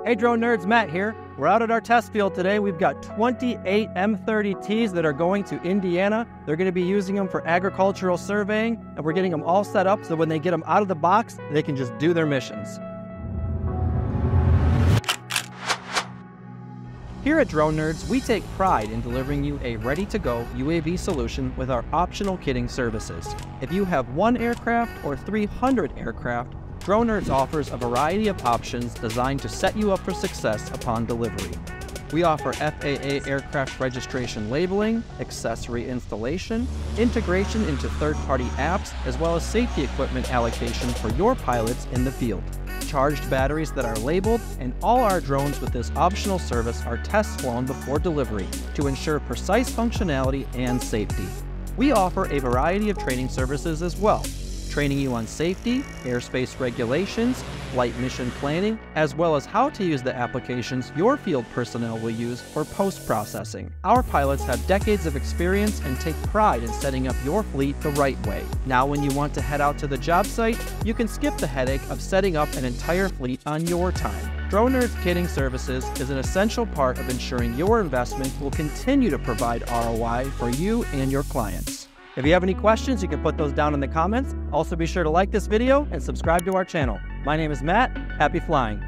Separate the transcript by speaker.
Speaker 1: Hey Drone Nerds, Matt here. We're out at our test field today. We've got 28 M30Ts that are going to Indiana. They're going to be using them for agricultural surveying, and we're getting them all set up so when they get them out of the box, they can just do their missions. Here at Drone Nerds, we take pride in delivering you a ready-to-go UAV solution with our optional kitting services. If you have 1 aircraft or 300 aircraft, Drone Nerds offers a variety of options designed to set you up for success upon delivery. We offer FAA aircraft registration labeling, accessory installation, integration into third-party apps, as well as safety equipment allocation for your pilots in the field. Charged batteries that are labeled, and all our drones with this optional service are test flown before delivery to ensure precise functionality and safety. We offer a variety of training services as well, training you on safety, airspace regulations, flight mission planning, as well as how to use the applications your field personnel will use for post-processing. Our pilots have decades of experience and take pride in setting up your fleet the right way. Now when you want to head out to the job site, you can skip the headache of setting up an entire fleet on your time. Drone Nerds Kitting Services is an essential part of ensuring your investment will continue to provide ROI for you and your clients. If you have any questions, you can put those down in the comments. Also be sure to like this video and subscribe to our channel. My name is Matt. Happy flying.